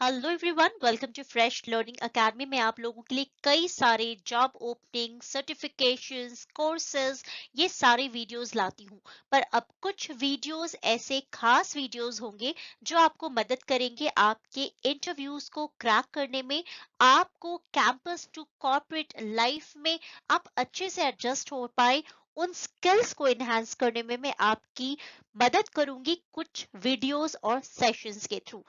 Hello everyone, welcome to Fresh Learning Academy में आप लोगों के लिए कई सारे जॉब ओपनिंग सर्टिफिकेशंस कोर्सेज ये सारे वीडियोस लाती हूँ। पर अब कुछ वीडियोस ऐसे खास वीडियोस होंगे जो आपको मदद करेंगे आपके इंटरव्यूज को क्रैक करने में, आपको कैंपस टू कॉर्पोरेट लाइफ में आप अच्छे से एडजस्ट हो पाए। उन स्किल्स को एनहांस करने में मैं आपकी मदद करूंगी कुछ वीडियोस और सेशंस के थ्रू।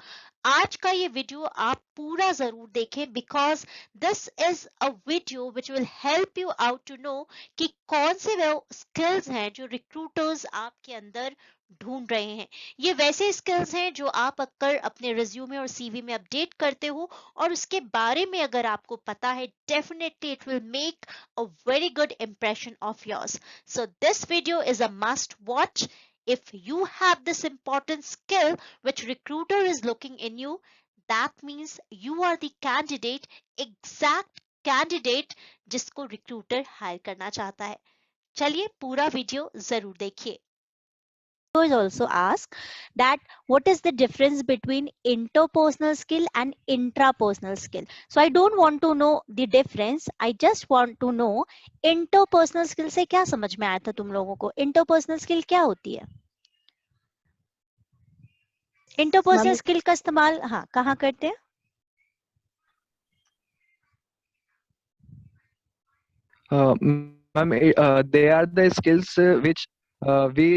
आज का ये वीडियो आप पूरा जरूर देखें because this is a video which will help you out to know कि कौन से वो स्किल्स हैं जो रिक्रूटर्स आपके अंदर ढूंढ रहे हैं। ये वैसे स्किल्स हैं जो आप अक्सर अपने रिज्यूमे और सीवी में अपडेट करते हो और उसके बारे में अगर आपको पता है definitely it will make a very good impression of yours. So this video is a must watch. If you have this important skill which recruiter is looking in you, that means you are the candidate, exact candidate जिसको recruiter hire करना चाहता है। चलिए पूरा video जरूर देखिए। Is also ask that what is the difference between interpersonal skill and intrapersonal skill. So I don't want to know the difference, I just want to know interpersonal skill से क्या समझ में आया था तुम लोगों को? interpersonal skill क्या होती है? interpersonal मैम skill का इस्तेमाल हाँ कहाँ करते हैं? Ma'am, they are the skills which we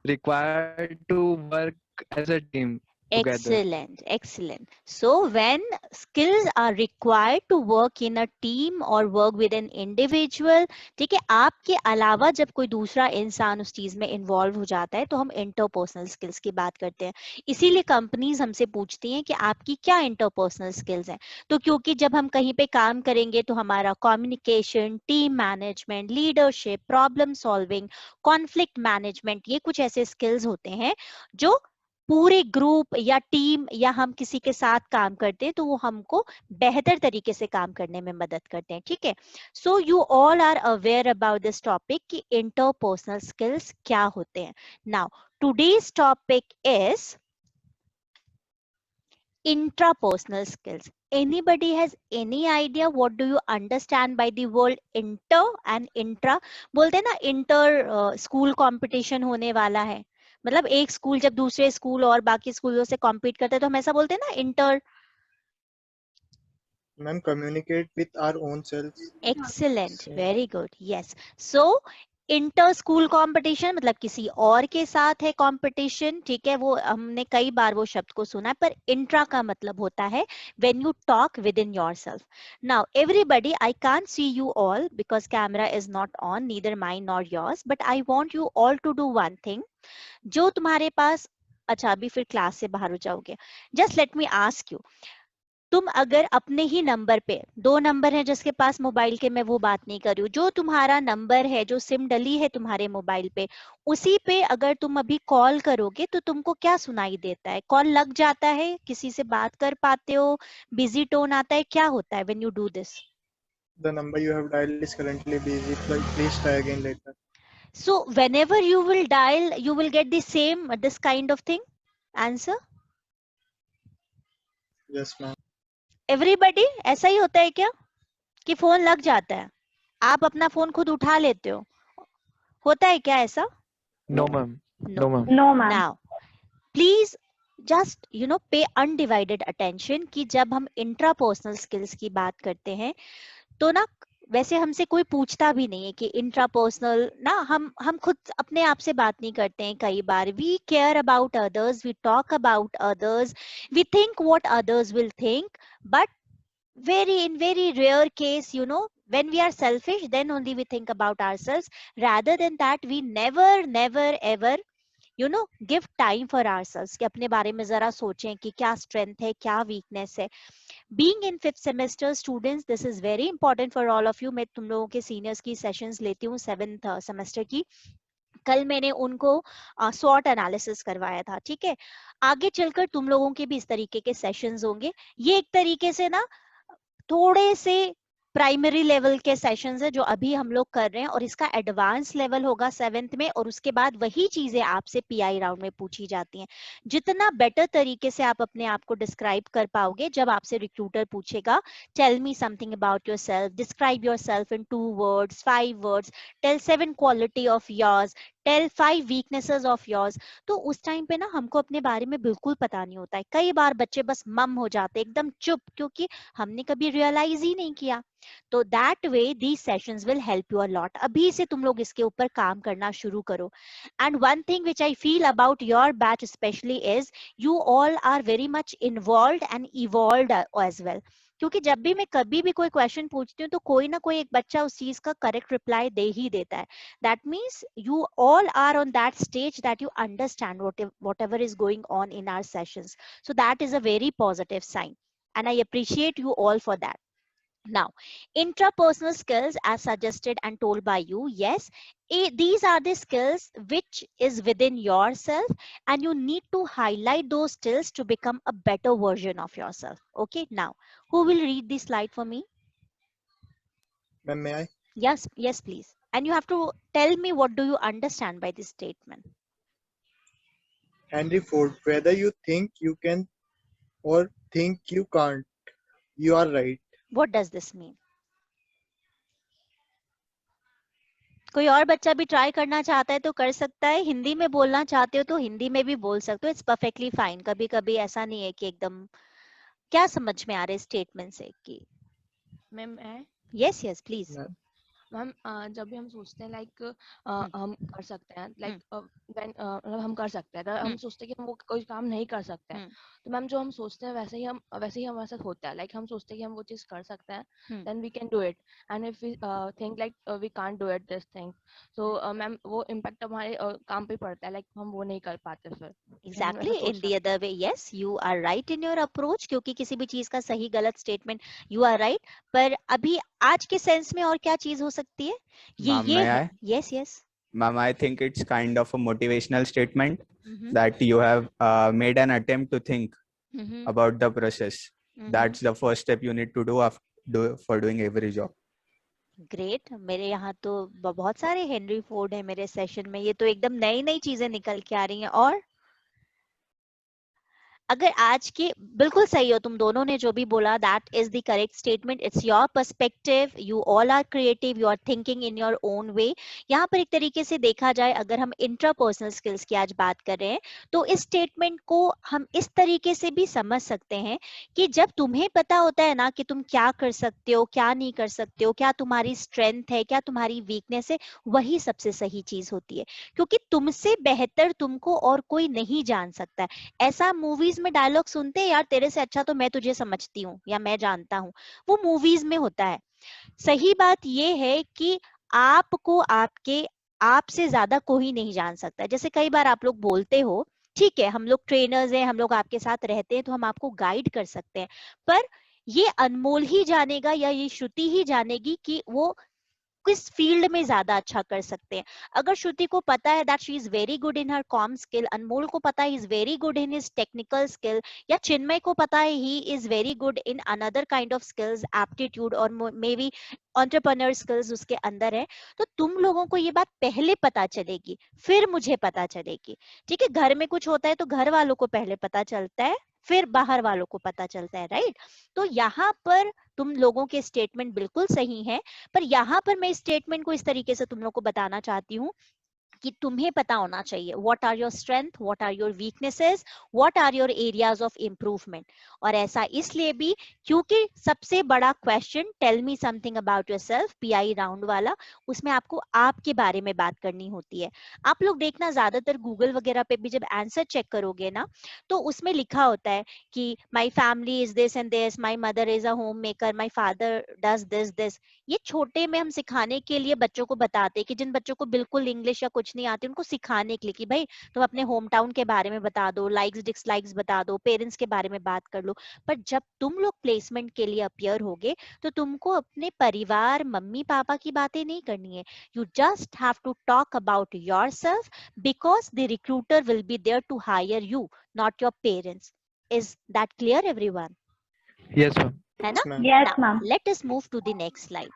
require to work as a team together. Excellent, excellent. So when skills are required to work in a team or work with an individual, ठीक है, आपके अलावा जब कोई दूसरा इंसान उस चीज में इन्वॉल्व हो जाता है तो हम इंटरपर्सनल स्किल्स की बात करते हैं। इसीलिए कंपनीज हमसे पूछती हैं कि आपकी क्या इंटरपर्सनल स्किल्स हैं। तो क्योंकि जब हम कहीं पे काम करेंगे तो हमारा communication, team management, leadership, problem solving, conflict management, ये कुछ ऐसे स्किल्स होते हैं जो पूरे ग्रुप या टीम या हम किसी के साथ काम करते हैं तो वो हमको बेहतर तरीके से काम करने में मदद करते हैं। ठीक है, so you all are aware about this topic कि इंटरपर्सनल स्किल्स क्या होते हैं। Now today's topic is intrapersonal skills. Anybody has any idea what do you understand by the word inter and intra? बोलते हैं ना इंटर स्कूल कंपटीशन होने वाला है, मतलब एक स्कूल जब दूसरे स्कूल और बाकी स्कूलों से कॉम्पीट करते हैं तो हम ऐसा बोलते हैं ना inter. Ma'am, communicate with our own selves. Excellent, Same. Very good, yes. So inter school competition मतलब किसी और के साथ है कंपटीशन, ठीक है, वो हमने कई बार वो शब्द को सुना है। पर इंट्रा का मतलब होता है when you talk with in yourself. Now everybody, I can't see you all because camera is not on, neither mine nor yours, but I want you all to do one thing. जो तुम्हारे पास, अच्छा अभी फिर class से बाहर हो जाओगे, just let me ask you, तुम अगर अपने ही नंबर पे, दो नंबर है जिसके पास मोबाइल के, मैं वो बात नहीं कर रही हूँ, जो तुम्हारा नंबर है जो सिम डली है तुम्हारे मोबाइल पे, उसी पे अगर तुम अभी कॉल करोगे तो तुमको क्या सुनाई देता है? कॉल लग जाता है, किसी से बात कर पाते हो, बिजी टोन आता है, क्या होता है when you do this? The number you have dialed is currently busy. Please try again later. So whenever you will dial you will get the same this kind of thing answer? Yes, ma'am. Everybody ऐसा ही होता है क्या कि phone लग जाता है, आप अपना फोन खुद उठा लेते हो, होता है क्या ऐसा? No, ma'am. No. No, ma'am. No, ma'am. Now please just पे अनडिवाइडेड अटेंशन कि जब हम इंट्रापर्सनल स्किल्स की बात करते हैं तो ना, वैसे हमसे कोई पूछता भी नहीं है कि इंट्रापर्सनल ना, हम खुद अपने आप से बात नहीं करते हैं। कई बार we care about others, we talk about others, we think what others will think, but in very rare case, when we are selfish, then only we think about ourselves. Rather than that, we never ever give time for ourselves कि अपने बारे में जरा सोचें कि क्या strength है, क्या वीकनेस है। Being in 5th semester students, this is very important for all of you. मैं तुम लोगों के सीनियर्स की सेशंस लेती हूँ 7th सेमेस्टर की। कल मैंने उनको स्वॉट एनालिसिस करवाया था, ठीक है। आगे चलकर तुम लोगों के भी इस तरीके के सेशंस होंगे। ये एक तरीके से ना थोड़े से प्राइमरी लेवल के सेशंस है जो अभी हम लोग कर रहे हैं, और इसका एडवांस लेवल होगा 7th में, और उसके बाद वही चीजें आपसे पीआई राउंड में पूछी जाती हैं। जितना बेटर तरीके से आप अपने आप को डिस्क्राइब कर पाओगे, जब आपसे रिक्रूटर पूछेगा tell me something about yourself, describe yourself in 2 words, 5 words, tell 7 quality of yours, tell 5 weaknesses of yours, तो उस टाइम पे ना हमको अपने बारे में बिल्कुल पता नहीं होता है। कई बार बच्चे बस मम हो जाते हैं, एकदम चुप, क्योंकि हमने कभी रियलाइज ही नहीं किया। तो that way these sessions will help you a lot. अभी से तुम लोग इसके ऊपर काम करना शुरू करो। And one thing which I feel about your batch specially is you all are very much involved and evolved as well. क्योंकि जब भी मैं कभी भी कोई क्वेश्चन पूछती हूँ तो कोई ना कोई एक बच्चा उस चीज का करेक्ट रिप्लाई दे ही देता है। That means you all are on that stage that you understand whatever is going on in our sessions. So that is a very positive sign, and I appreciate you all for that. Now, intrapersonal skills as suggested and told by you, yes, these are the skills which is within yourself, and you need to highlight those skills to become a better version of yourself. Okay, now who will read this slide for me? Ma'am, may I? Yes, yes, please. And you have to tell me what do you understand by this statement. Henry Ford, whether you think you can or think you can't, you are right. What does this mean? कोई और बच्चा भी try करना चाहता है तो कर सकता है, हिंदी में बोलना चाहते हो तो हिंदी में भी बोल सकते हो, इट्स परफेक्टली फाइन। कभी कभी ऐसा नहीं है कि एकदम क्या समझ में आ रहे स्टेटमेंट से कि मैम है। Yes yes please. Ma'am, ma'am जब भी हम सोचते हैं लाइक हम्म, हम कर सकते हैं, लाइक मतलब हम कर सकते हैं, तो हम सोचते हैं कि हम वो कोई काम नहीं कर सकते हैं, तो मैम जो हम सोचते हैं वैसे ही हमारे साथ होता है। लाइक हम सोचते हैं कि हम वो चीज़ कर सकते हैं, then we can do it, and if we think like we can't do it this thing, तो मैम वो इम्पैक्ट हमारे काम पे पड़ता है, लाइक हम वो नहीं कर पाते फिर। Exactly in the other way, yes you are right in your approach, क्योंकि किसी भी चीज का सही गलत स्टेटमेंट यू आर राइट। पर अभी आज के सेंस में और क्या चीज हो सकती है, ये है। Yes yes Ma'am, I think it's kind of a motivational statement that you have made an attempt to think about the process. That's the first step you need to do for doing every job. Great. मेरे यहाँ तो बहुत सारे Henry Ford है मेरे session में, ये तो एकदम नई नई चीजें निकल के आ रही हैं। और अगर आज के बिल्कुल सही हो तुम दोनों ने जो भी बोला, that is the correct statement. It's your perspective, you all are creative, you are thinking in your own way. यहाँ पर एक तरीके से देखा जाए, अगर हम इंट्रापर्सनल स्किल्स की आज बात कर रहे हैं, तो इस स्टेटमेंट को हम इस तरीके से भी समझ सकते हैं कि जब तुम्हें पता होता है ना कि तुम क्या कर सकते हो, क्या नहीं कर सकते हो, क्या तुम्हारी स्ट्रेंथ है, क्या तुम्हारी वीकनेस है, वही सबसे सही चीज होती है। क्योंकि तुमसे बेहतर तुमको और कोई नहीं जान सकता है। ऐसा मूवीज में डायलॉग सुनते हैं, यार तेरे से अच्छा तो मैं तुझे समझती हूँ या मैं जानता हूँ, वो मूवीज में होता है। सही बात ये है कि आपको आपके आप से ज्यादा कोई नहीं जान सकता। जैसे कई बार आप लोग बोलते हो, ठीक है हम लोग ट्रेनर्स हैं, हम लोग आपके साथ रहते हैं तो हम आपको गाइड कर सकते हैं, पर ये अनमोल ही जानेगा या ये श्रुति ही जानेगी कि वो किस फील्ड में ज्यादा अच्छा कर सकते हैं। अगर श्रुति को पता है that she is very good in her com skill, Anmol को पता है he is very good in his technical skill, या चिन्मय को पता है he is very good in another kind of skills, aptitude और मे बी एंटरप्रेन्योर स्किल्स उसके अंदर है, तो तुम लोगों को ये बात पहले पता चलेगी, फिर मुझे पता चलेगी। ठीक है, घर में कुछ होता है तो घर वालों को पहले पता चलता है, फिर बाहर वालों को पता चलता है, राइट। तो यहाँ पर तुम लोगों के स्टेटमेंट बिल्कुल सही है, पर यहाँ पर मैं इस स्टेटमेंट को इस तरीके से तुम लोग को बताना चाहती हूँ कि तुम्हें पता होना चाहिए what are your strength, what are your weaknesses, what are your areas of improvement. और ऐसा इसलिए भी क्योंकि सबसे बड़ा question tell me something about yourself, PI round वाला, उसमें आपको आपके बारे में बात करनी होती है। आप लोग देखना ज्यादातर गूगल वगैरह पे भी जब आंसर चेक करोगे ना, तो उसमें लिखा होता है कि my family is this and this, my mother is a home maker, my father does this this. ये छोटे में हम सिखाने के लिए बच्चों को बताते हैं कि जिन बच्चों को बिल्कुल इंग्लिश या कुछ नहीं आती, उनको सिखाने के लिए कि भाई तुम अपने होम टाउन के बारे में बता दो, लाइक्स डिसलाइक्स बता दो, पेरेंट्स के बारे में बात कर लो। पर जब तुम लोग प्लेसमेंट के लिए अपीयर होगे तो तुमको अपने परिवार, मम्मी पापा की बातें नहीं करनी है। You just have to talk about yourself, because the recruiter will be there to hire you, not your parents. Is that clear everyone? Yes, ma'am. है ना? Yes, ma'am. Yes, Now ma'am. let us move to the next slide.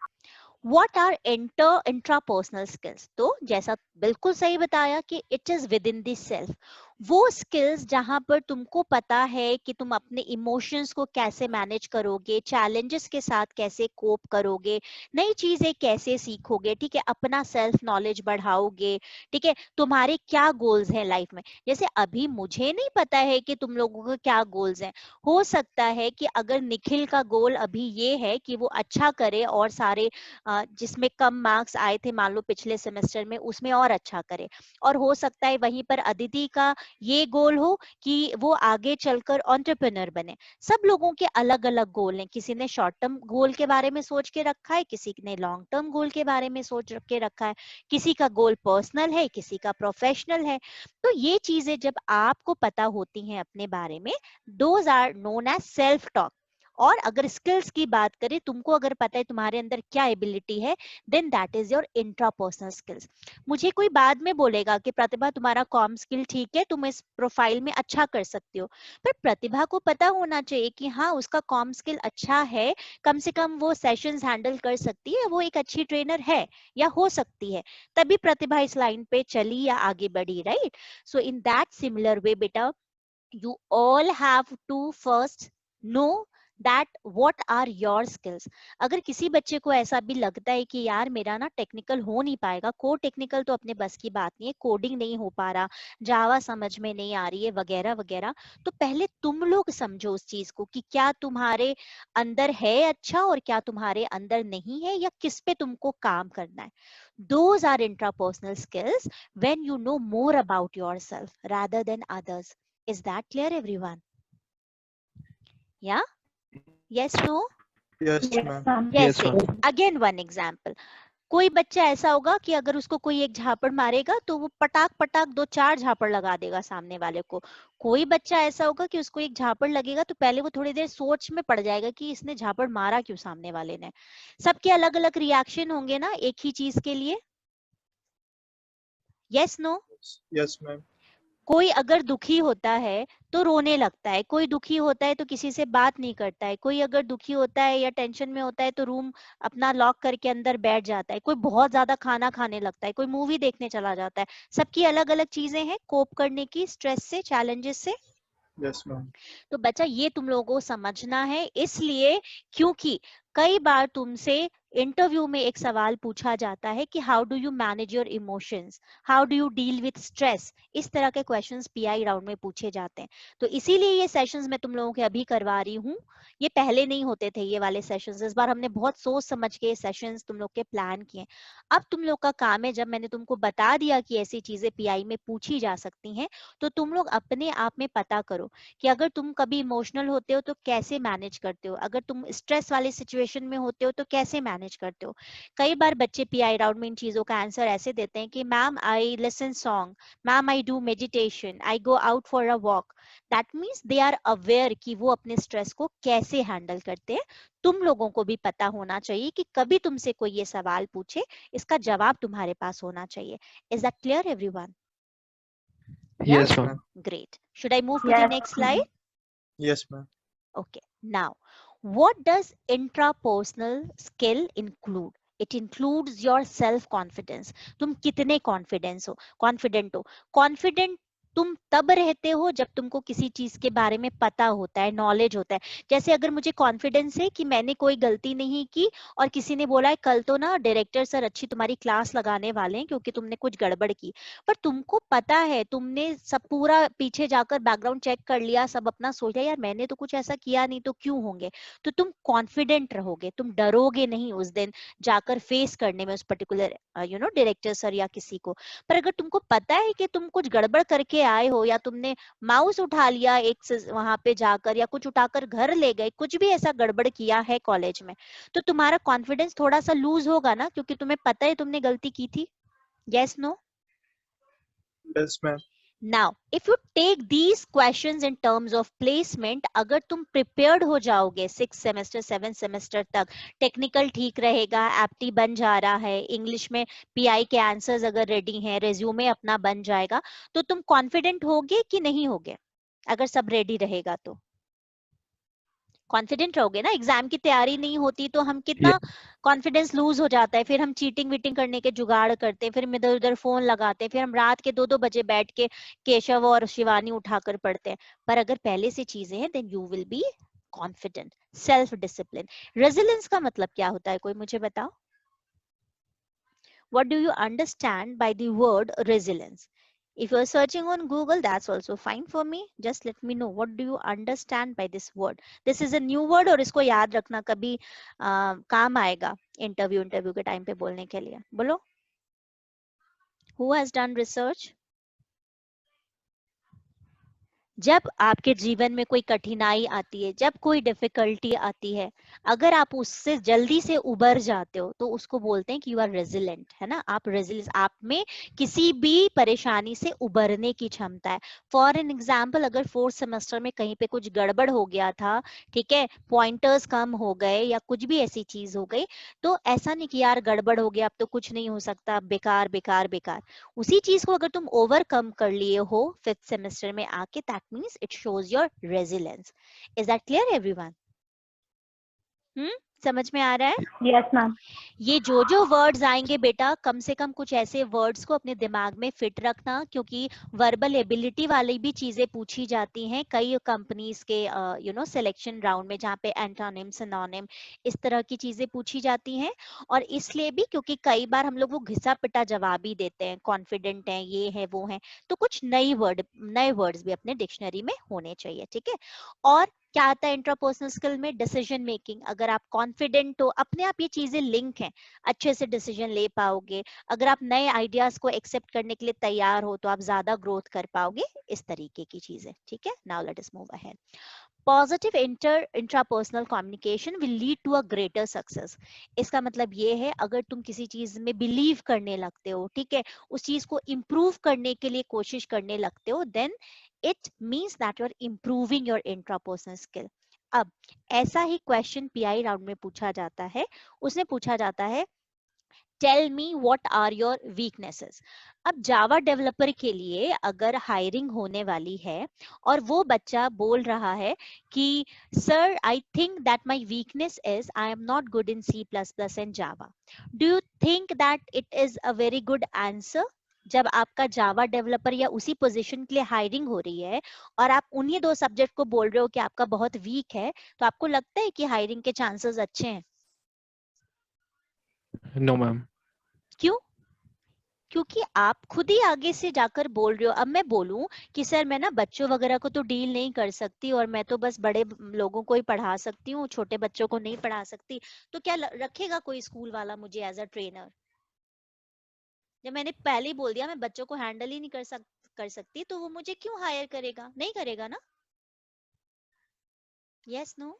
What are intrapersonal skills? तो जैसा बिल्कुल सही बताया कि it is within the self. वो skills जहां पर तुमको पता है कि तुम अपने इमोशंस को कैसे मैनेज करोगे, चैलेंजेस के साथ कैसे कोप करोगे, नई चीजें कैसे सीखोगे, ठीक है, अपना सेल्फ नॉलेज बढ़ाओगे, ठीक है, तुम्हारे क्या गोल्स हैं लाइफ में. जैसे अभी मुझे नहीं पता है कि तुम लोगों के क्या गोल्स हैं. हो सकता है कि अगर निखिल का गोल अभी ये है कि वो अच्छा करे और सारे जिसमें कम मार्क्स आए थे मान लो पिछले सेमेस्टर में उसमें और अच्छा करे, और हो सकता है वहीं पर अदिति का ये गोल हो कि वो आगे चलकर एंटरप्रेन्योर बने. सब लोगों के अलग अलग गोल हैं. किसी ने शॉर्ट टर्म गोल के बारे में सोच के रखा है, किसी ने लॉन्ग टर्म गोल के बारे में सोच के रखा है, किसी का गोल पर्सनल है, किसी का प्रोफेशनल है. तो ये चीजें जब आपको पता होती हैं अपने बारे में, those are known as self talk. और अगर स्किल्स की बात करें, तुमको अगर पता है तुम्हारे अंदर क्या एबिलिटी है, then that is your intrapersonal skills. मुझे कोई बाद में बोलेगा कि प्रतिभा तुम्हारा कॉम स्किल ठीक है, तुम इस प्रोफाइल में अच्छा कर सकती हो, पर प्रतिभा को पता होना चाहिए कि हाँ उसका कॉम स्किल अच्छा है, कम से कम वो सेशंस हैंडल कर सकती है, वो एक अच्छी ट्रेनर है या हो सकती है, तभी प्रतिभा इस लाइन पे चली या आगे बढ़ी, right? So in that similar way बेटा, you all have to first know that what are your skills. अगर किसी बच्चे को ऐसा भी लगता है कि यार मेरा ना टेक्निकल हो नहीं पाएगा, कोड टेक्निकल तो अपने बस की बात नहीं है, कोडिंग नहीं हो पा रहा, जावा समझ में नहीं आ रही है वगैरह वगैरह, तो पहले तुम लोग समझो उस चीज को कि क्या तुम्हारे अंदर है अच्छा और क्या तुम्हारे अंदर नहीं है, या किस पे तुमको काम करना है. Those are intrapersonal skills when you know more about yourself rather than others. Is that clear, everyone? Yeah? Yes, no? Yes, Yes, ma'am. ma'am. Yes, जैसे ma'am. अगेन वन एग्जाम्पल, कोई बच्चा ऐसा होगा कि अगर उसको कोई एक झापड़ मारेगा तो वो पटाक पटाक 2-4 झापड़ लगा देगा सामने वाले को. कोई बच्चा ऐसा होगा कि उसको एक झापड़ लगेगा तो पहले वो थोड़ी देर सोच में पड़ जाएगा कि इसने झापड़ मारा क्यों सामने वाले ने. सबके अलग अलग रिएक्शन होंगे ना एक ही चीज के लिए. Yes no? Yes, ma'am. कोई अगर दुखी होता है तो रोने लगता है, कोई दुखी होता है तो किसी से बात नहीं करता है, कोई अगर दुखी होता है या टेंशन में होता है तो रूम अपना लॉक करके अंदर बैठ जाता है, कोई बहुत ज्यादा खाना खाने लगता है, कोई मूवी देखने चला जाता है. सबकी अलग अलग चीजें हैं कोप करने की स्ट्रेस से, चैलेंजेस से. Yes, ma'am. तो बच्चा ये तुम लोगों को समझना है, इसलिए क्योंकि कई बार तुमसे इंटरव्यू में एक सवाल पूछा जाता है कि how do you manage your emotions, how do you deal with stress, इस तरह के क्वेश्चंस पीआई राउंड में पूछे जाते हैं. तो इसीलिए ये सेशंस मैं तुम लोगों के अभी करवा रही हूँ, ये पहले नहीं होते थे ये वाले सेशंस. इस बार हमने बहुत सोच समझ के सेशंस तुम लोग के प्लान किए. अब तुम लोग का काम है, जब मैंने तुमको बता दिया कि ऐसी चीजें पीआई में पूछी जा सकती हैं, तो तुम लोग अपने आप में पता करो कि अगर तुम कभी इमोशनल होते हो तो कैसे मैनेज करते हो, अगर तुम स्ट्रेस वाले सिचुएशन में होते हो तो कैसे मैनेज करते हो. कई बार बच्चे पीआई राउंड में इन चीजों का आंसर ऐसे देते हैं कि ma'am I listen song, ma'am I do meditation, I go out for a walk. That means they are aware कि वो अपने स्ट्रेस को कैसे हैंडल करते हैं. तुम लोगों को भी पता होना चाहिए कि कभी तुमसे कोई ये सवाल पूछे, इसका जवाब तुम्हारे पास होना चाहिए. Is that clear everyone? Yeah? Yes, ma'am. Great. Should I move to the Yes, next ma'am. slide? Yes, ma'am. Okay. Now, what does intrapersonal skill include? It includes your self confidence. तुम कितने confident हो. Confident तुम तब रहते हो जब तुमको किसी चीज के बारे में पता होता है, नॉलेज होता है. जैसे अगर मुझे कॉन्फिडेंस है कि मैंने कोई गलती नहीं की और किसी ने बोला है कल तो ना डायरेक्टर सर अच्छी तुम्हारी क्लास लगाने वाले हैं क्योंकि तुमने कुछ गड़बड़ की, पर तुमको पता है, तुमने सब पूरा पीछे जाकर बैकग्राउंड चेक कर लिया, सब अपना सोचा यार मैंने तो कुछ ऐसा किया नहीं तो क्यों होंगे, तो तुम कॉन्फिडेंट रहोगे, तुम डरोगे नहीं उस दिन जाकर फेस करने में उस पर्टिकुलर डायरेक्टर सर या किसी को. पर अगर तुमको पता है कि तुम कुछ गड़बड़ करके आए हो, या तुमने माउस उठा लिया एक वहां पे जाकर, या कुछ उठाकर घर ले गए, कुछ भी ऐसा गड़बड़ किया है कॉलेज में, तो तुम्हारा कॉन्फिडेंस थोड़ा सा लूज होगा ना, क्योंकि तुम्हें पता है तुमने गलती की थी. Yes no? Yes, ma'am. Now, if you take these questions in terms of placement, अगर तुम prepared हो जाओगे 6 सेमेस्टर 7 सेमेस्टर तक, टेक्निकल ठीक रहेगा, एप्टी बन जा रहा है, इंग्लिश में पीआई के आंसर्स अगर रेडी हैं, रेज्यूमे अपना बन जाएगा, तो तुम कॉन्फिडेंट होगे कि नहीं होगे अगर सब रेडी रहेगा तो? कॉन्फिडेंट रहोगे ना। एग्जाम की तैयारी नहीं होती तो हम कितना कॉन्फिडेंस लूज हो जाता है, फिर हम चीटिंग वीटिंग करने के जुगाड़ करते हैं, फिर हम इधर उधर फोन लगाते हैं, फिर हम रात के 2-2 बजे बैठ के केशव और शिवानी उठाकर पढ़ते हैं। पर अगर पहले से चीजें हैं then you will be confident. Self discipline. Resilience का मतलब क्या होता है, कोई मुझे बताओ? What do you understand by the word resilience? If you are searching on Google, that's also fine for me. Just let me know what do you understand by this word. This is a new word और इसको याद रखना, कभी काम आएगा interview के time पे बोलने के लिए। बोलो, who has done research? जब आपके जीवन में कोई कठिनाई आती है, जब कोई डिफिकल्टी आती है, अगर आप उससे जल्दी से उबर जाते हो तो उसको बोलते हैं कि यू आर रेजिलेंट, है ना। आप रेजिलेंस, आप में किसी भी परेशानी से उबरने की क्षमता है। फॉर एन एग्जाम्पल, अगर 4th सेमेस्टर में कहीं पे कुछ गड़बड़ हो गया था, ठीक है, पॉइंटर्स कम हो गए या कुछ भी ऐसी चीज हो गई, तो ऐसा नहीं कि यार गड़बड़ हो गया अब तो कुछ नहीं हो सकता, बेकार बेकार बेकार। उसी चीज को अगर तुम ओवरकम कर लिए हो 5th सेमेस्टर में आके, that means it shows your resilience. Is that clear everyone? समझ में आ रहा है? Yes ma'am. ये जो वर्ड्स आएंगे बेटा, कम से कम कुछ ऐसे वर्ड्स को अपने दिमाग में फिट रखना, क्योंकि वर्बल एबिलिटी वाली भी चीजें पूछी जाती हैं कई कंपनीज के सिलेक्शन राउंड में, जहाँ पे एंटोनिम, सिनोनिम, इस तरह की चीजें पूछी जाती हैं। और इसलिए भी क्योंकि कई बार हम लोग वो घिसा पिटा जवाब ही देते हैं, कॉन्फिडेंट है, ये है, वो है, तो कुछ नए वर्ड्स भी अपने डिक्शनरी में होने चाहिए, ठीक है। और क्या आता है इंट्रापर्सनल स्किल में? Decision making. अगर आप कॉन्फिडेंट हो, अपने आप ये चीजें लिंक हैं, अच्छे से डिसीजन ले पाओगे। अगर आप नए आइडियाज को एक्सेप्ट करने के लिए तैयार हो तो आप ज्यादा ग्रोथ कर पाओगे, इस तरीके की चीजें, ठीक है। Now let us move ahead. Positive intrapersonal communication will lead to a greater success. इसका मतलब ये है, अगर तुम किसी चीज में बिलीव करने लगते हो, ठीक है, उस चीज को इम्प्रूव करने के लिए कोशिश करने लगते हो, then it means that you're improving your intrapersonal skill. अब ऐसा ही क्वेश्चन पीआई राउंड में पूछा जाता है। उसने पूछा जाता है, tell me what are your weaknesses. अब जावा डेवलपर के लिए अगर हायरिंग होने वाली है और वो बच्चा बोल रहा है कि sir I think that my weakness is I am not good in C++ and Java, do you think that it is a very good answer? जब आपका जावा डेवलपर या उसी पोजीशन के लिए हायरिंग हो रही है और आप उन्हीं 2 सब्जेक्ट को बोल रहे हो कि आपका बहुत वीक है, तो आपको लगता है कि हायरिंग के चांसेस अच्छे हैं? No ma'am. क्यों? क्योंकि आप खुद ही आगे से जाकर बोल रहे हो। अब मैं बोलूं कि सर मैं ना बच्चों वगैरह को तो डील नहीं कर सकती और मैं तो बस बड़े लोगों को ही पढ़ा सकती हूँ, छोटे बच्चों को नहीं पढ़ा सकती, तो क्या रखेगा कोई स्कूल वाला मुझे एज अ ट्रेनर? जब मैंने पहले ही बोल दिया मैं बच्चों को हैंडल ही नहीं कर सकती, तो वो मुझे क्यों हायर करेगा? नहीं करेगा ना। Yes no?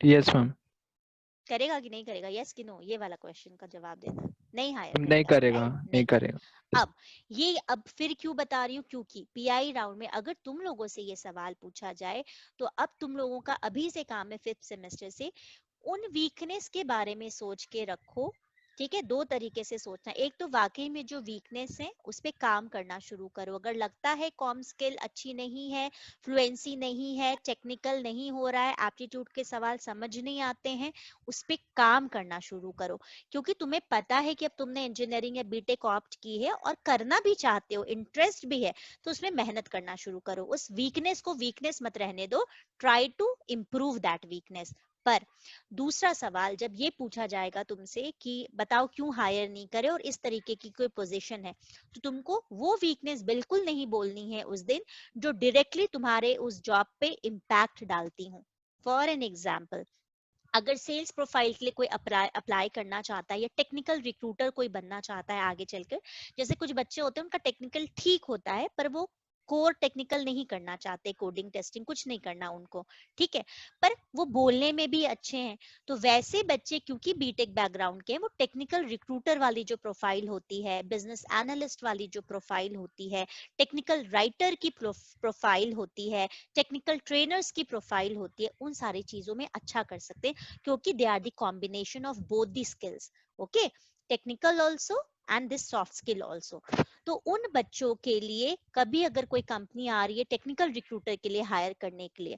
Yes ma'am. करेगा कि नहीं करेगा? यस कि नो? ये वाला क्वेश्चन का जवाब देना। नहीं हायर नहीं करेगा, करेगा, right? नहीं करेगा। अब फिर क्यों बता रही हूँ? क्योंकि पीआई राउंड में अगर तुम लोगों से ये सवाल पूछा जाए तो अब तुम लोगों का अभी से काम है 5th सेमेस्टर से उन वीकनेस के बारे में सोच के रखो, ठीक है। 2 तरीके से सोचना, एक तो वाकई में जो वीकनेस है उस पे काम करना शुरू करो। अगर लगता है कॉम स्किल अच्छी नहीं है, फ्लुएंसी नहीं है, टेक्निकल नहीं हो रहा है, एप्टीट्यूड के सवाल समझ नहीं आते हैं, उस पे काम करना शुरू करो। क्योंकि तुम्हें पता है कि अब तुमने इंजीनियरिंग या बीटेक ऑप्ट की है और करना भी चाहते हो, इंटरेस्ट भी है, तो उसमें मेहनत करना शुरू करो। उस वीकनेस को वीकनेस मत रहने दो, try to improve that weakness. पर दूसरा सवाल जब ये पूछा जाएगा तुमसे कि बताओ क्यों हायर नहीं करे और इस तरीके की कोई पोजीशन है, तो तुमको वो वीकनेस बिल्कुल नहीं बोलनी है उस दिन जो डायरेक्टली तुम्हारे उस जॉब पे इम्पैक्ट डालती हूँ। फॉर एन एग्जाम्पल, अगर सेल्स प्रोफाइल के लिए कोई अप्लाई करना चाहता है या टेक्निकल रिक्रूटर कोई बनना चाहता है आगे चलकर, जैसे कुछ बच्चे होते हैं उनका टेक्निकल ठीक होता है पर वो कोर टेक्निकल नहीं करना चाहते, कोडिंग टेस्टिंग कुछ नहीं करना उनको, ठीक है, पर वो बोलने में भी अच्छे हैं, तो वैसे बच्चे क्योंकि बीटेक बैकग्राउंड के हैं, वो टेक्निकल रिक्रूटर वाली जो प्रोफाइल होती है, बिजनेस एनालिस्ट वाली जो प्रोफाइल होती है, टेक्निकल राइटर की प्रोफाइल होती है, टेक्निकल ट्रेनर्स की प्रोफाइल होती है, उन सारी चीजों में अच्छा कर सकते हैं क्योंकि they are the combination of both the skills, okay, technical also and this soft skill also. तो उन बच्चों के लिए कभी अगर कोई कंपनी आ रही है टेक्निकल रिक्रूटर के लिए हायर करने के लिए,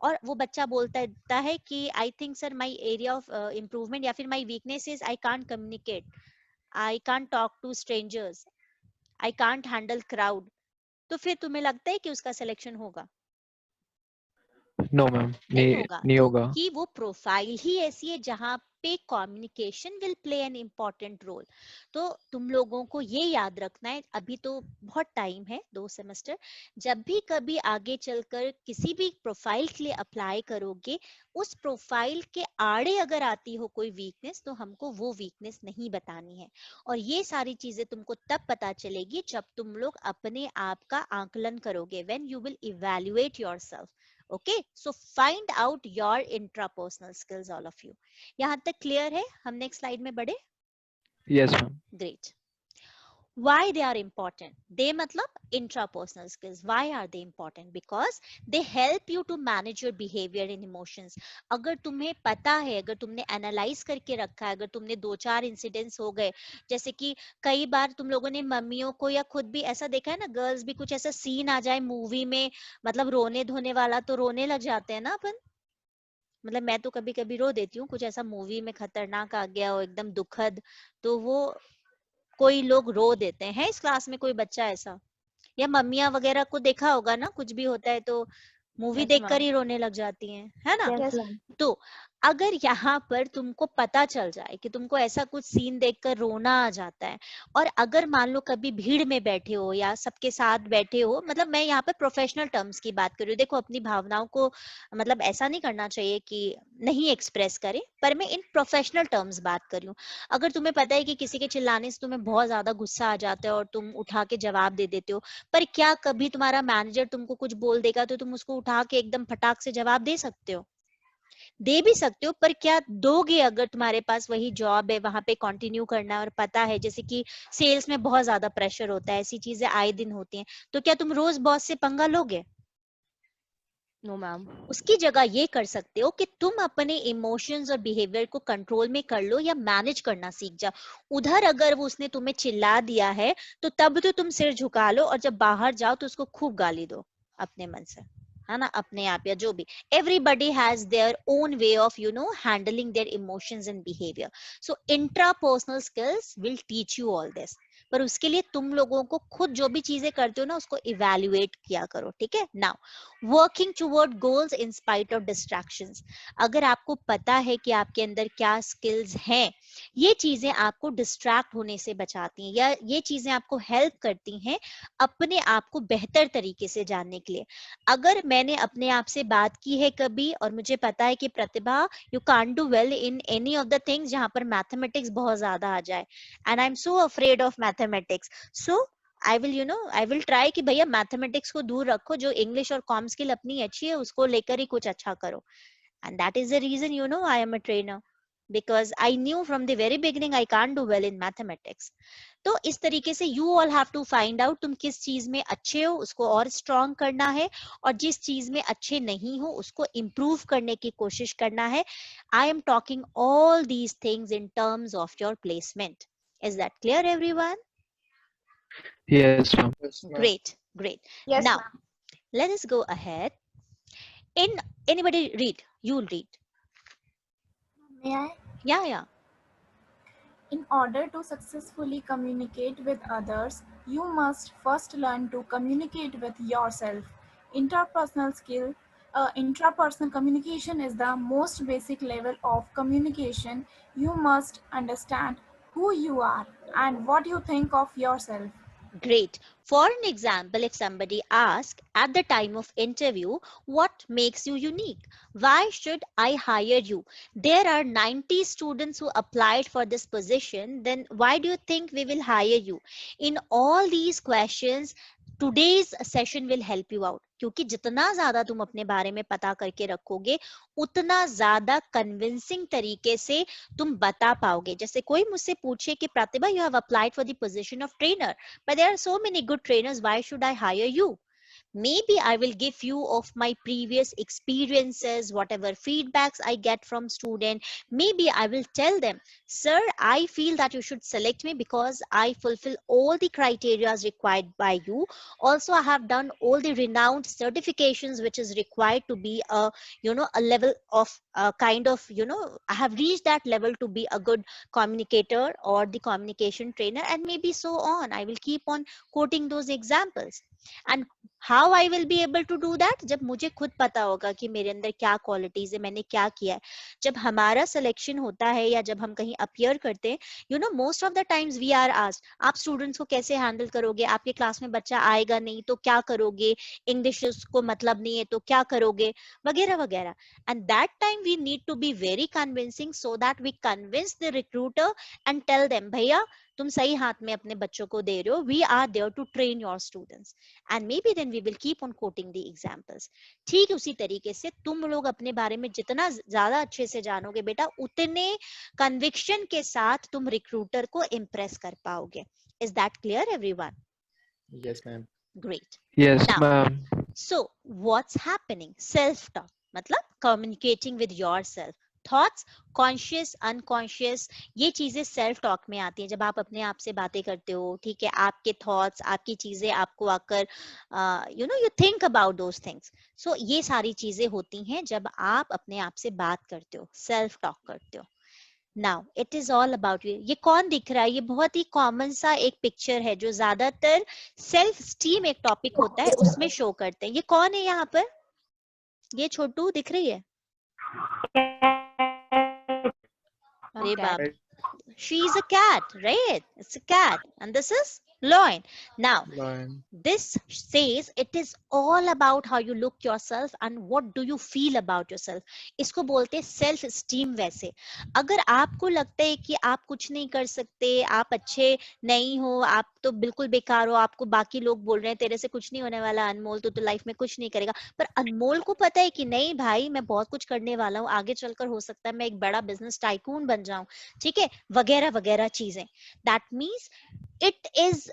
और वो बच्चा बोलता है कि I think sir my area of improvement या फिर my weakness is I can't communicate, I can't talk to strangers, I can't handle crowd, तो फिर तुम्हें लगता है कि उसका सिलेक्शन होगा? नो मैम, नहीं होगा, नहीं होगा। क्योंकि वो प्रोफाइल ही ऐसी है जहां पे communication will play an important role. तो तुम लोगों को ये याद रखना है, अभी तो बहुत टाइम है, 2 सेमेस्टर, जब भी कभी आगे चलकर किसी भी प्रोफाइल के लिए अप्लाई करोगे, उस प्रोफाइल के आड़े अगर आती हो कोई वीकनेस, तो हमको वो वीकनेस नहीं बतानी है। और ये सारी चीजें तुमको तब पता चलेगी जब तुम लोग अपने आप का आकलन करोगे, when you will evaluate yourself. Okay, so find out your intrapersonal skills, all of you. यहाँ तक क्लियर है? हम नेक्स्ट स्लाइड में बढ़े? Yes ma'am. Great. Why they are important? They मतलब intrapersonal skills. Why are they important? Because they help you to manage your behavior and emotions. अगर तुम्हें पता है, अगर तुमने एनालाइज करके रखा है, अगर तुमने 2-4 इंसिडेंट्स हो गए, जैसे कि कई बार तुम लोगों ने मम्मियों को या खुद भी ऐसा देखा है ना, गर्ल्स भी कुछ ऐसा सीन आ जाए मूवी में, मतलब रोने धोने वाला, तो रोने लग जाते हैं ना अपन। मतलब मैं तो कभी कभी रो देती हूँ, कुछ ऐसा मूवी में खतरनाक आ गया हो एकदम दुखद, तो वो कोई लोग रो देते हैं। इस क्लास में कोई बच्चा ऐसा, या मम्मियां वगैरह को देखा होगा ना, कुछ भी होता है तो मूवी Yes, देखकर ma'am. ही रोने लग जाती हैं, है ना? Yes, Yes. ma'am. तो अगर यहाँ पर तुमको पता चल जाए कि तुमको ऐसा कुछ सीन देखकर रोना आ जाता है, और अगर मान लो कभी भीड़ में बैठे हो या सबके साथ बैठे हो, मतलब मैं यहाँ पर प्रोफेशनल टर्म्स की बात कर रही हूँ, देखो अपनी भावनाओं को मतलब ऐसा नहीं करना चाहिए कि नहीं एक्सप्रेस करें, पर मैं इन प्रोफेशनल टर्म्स बात कर रही हूँ। अगर तुम्हें पता है कि किसी के चिल्लाने से तुम्हें बहुत ज्यादा गुस्सा आ जाता है और तुम उठा के जवाब दे देते हो, पर क्या कभी तुम्हारा मैनेजर तुमको कुछ बोल देगा तो तुम उसको उठा के एकदम फटाक से जवाब दे सकते हो? दे भी सकते हो, पर क्या दोगे? अगर तुम्हारे पास वही जॉब है, वहां पे कंटिन्यू करना है, और पता है जैसे कि सेल्स में बहुत ज्यादा प्रेशर होता है, ऐसी चीजें आए दिन होती हैं, तो क्या तुम रोज बॉस से पंगा लोगे? No, ma'am. उसकी जगह ये कर सकते हो कि तुम अपने इमोशंस और बिहेवियर को कंट्रोल में कर लो या मैनेज करना सीख जाओ। उधर अगर वो उसने तुम्हें चिल्ला दिया है तो तब तो तुम सिर झुका लो, और जब बाहर जाओ तो उसको खूब गाली दो अपने मन से, है ना, अपने आप या जो भी। Everybody has their own way of handling their emotions and behaviour. So intrapersonal skills will teach you all this, पर उसके लिए तुम लोगों को खुद जो भी चीजें करते हो ना, उसको इवेल्युएट किया करो, ठीक है? Now working toward goals in spite of distractions. अगर आपको पता है कि आपके अंदर क्या स्किल्स हैं, ये चीजें आपको डिस्ट्रैक्ट होने से बचाती हैं, या ये चीजें आपको हेल्प करती हैं अपने आप को बेहतर तरीके से जानने के लिए। अगर मैंने अपने आप से बात की है कभी, और मुझे पता है कि Pratibha you can't do well in any of the things जहां पर मैथमेटिक्स बहुत ज्यादा आ जाए, and I am so afraid of mathematics, so I will try कि भैया मैथमेटिक्स को दूर रखो, जो इंग्लिश और कॉम स्किल अपनी अच्छी है उसको लेकर ही कुछ अच्छा करो। And that is the reason I am a trainer, because I knew from the very beginning I can't do well in mathematics. तो इस तरीके से you all have to find out तुम किस चीज में अच्छे हो, उसको और स्ट्रॉन्ग करना है, और जिस चीज में अच्छे नहीं हो उसको इम्प्रूव करने की कोशिश करना है। I am talking all these things in terms of your placement. Is that clear, everyone? Yes ma'am. Yes, ma'am. Great. Yes, Now ma'am. let us go ahead. Anybody read? You'll read. May I? Yeah. In order to successfully communicate with others, you must first learn to communicate with yourself. Intrapersonal communication is the most basic level of communication. You must understand who you are and what you think of yourself. Great. For an example, if somebody asks at the time of interview, what makes you unique? Why should I hire you? There are 90 students who applied for this position. Then why do you think we will hire you? In all these questions, today's session will help you out. क्योंकि जितना ज्यादा तुम अपने बारे में पता करके रखोगे, उतना ज्यादा कन्विंसिंग तरीके से तुम बता पाओगे। जैसे कोई मुझसे पूछे कि प्रतिभा, you have applied for the position of trainer, but there are so many good trainers, why should I hire you? Maybe I will give you of my previous experiences, whatever feedbacks I get from student. Maybe I will tell them, sir, I feel that you should select me because I fulfill all the criteria required by you. Also, I have done all the renowned certifications which is required to be a, a level of kind of, I have reached that level to be a good communicator or the communication trainer, and maybe so on. I will keep on quoting those examples. And how I will be able to do that, जब मुझे खुद पता होगा कि मेरे अंदर क्या qualities है, मैंने क्या किया है. जब हमारा सिलेक्शन होता है या जब हम कहीं अपियर करते हैं, most of the times we are asked, आप स्टूडेंट्स को कैसे हैंडल करोगे, आपके क्लास में बच्चा आएगा नहीं तो क्या करोगे, इंग्लिश उसको मतलब नहीं है तो क्या करोगे, वगैरह वगैरह. And that time we need to be very convincing so that we convince the recruiter and tell them, भैया तुम सही हाथ में अपने बच्चों को दे रहे हो, we are there to train your students. And may be then we will keep on quoting the examples. ठीक उसी तरीके से तुम लोग अपने बारे में जितना ज्यादा अच्छे से जानोगे बेटा, उतने कन्विक्शन के साथ तुम रिक्रूटर को इम्प्रेस कर पाओगे. Is that clear everyone? Yes, ma'am. Great. Yes, Now, ma'am. so what's happening? Self talk मतलब communicating with yourself. Thoughts, conscious, unconscious, ये चीजें सेल्फ टॉक में आती हैं. जब आप अपने आप से बातें करते हो, ठीक है, आपके थॉट्स, आपकी चीजें आपको आकर you think about those things. So ये सारी चीजें होती हैं जब आप अपने आप से बात करते हो, सेल्फ टॉक करते हो. Now it is all about you. ये कौन दिख रहा है? ये बहुत ही कॉमन सा एक पिक्चर है जो ज्यादातर सेल्फ स्टीम एक टॉपिक होता है उसमें शो करते हैं. ये कौन है यहाँ पर? ये छोटू दिख रही है? अरे बाप, she is a cat, right? It's a cat, and this is lion. Now, Lion. this says it is all about how you look yourself and what do you feel about yourself. इसको बोलते हैं self esteem. वैसे अगर आपको लगता है कि आप कुछ नहीं कर सकते, आप अच्छे नहीं हो, आप तो बिल्कुल बेकार हो, आपको बाकी लोग बोल रहे हैं तेरे से कुछ नहीं होने वाला अनमोल, तो लाइफ में कुछ नहीं करेगा, पर अनमोल को पता है कि नहीं भाई मैं बहुत कुछ करने वाला हूँ, आगे चलकर हो सकता है मैं एक बड़ा बिजनेस टाइकून बन जाऊं, ठीक है, वगैरह वगैरह चीजें. That means it is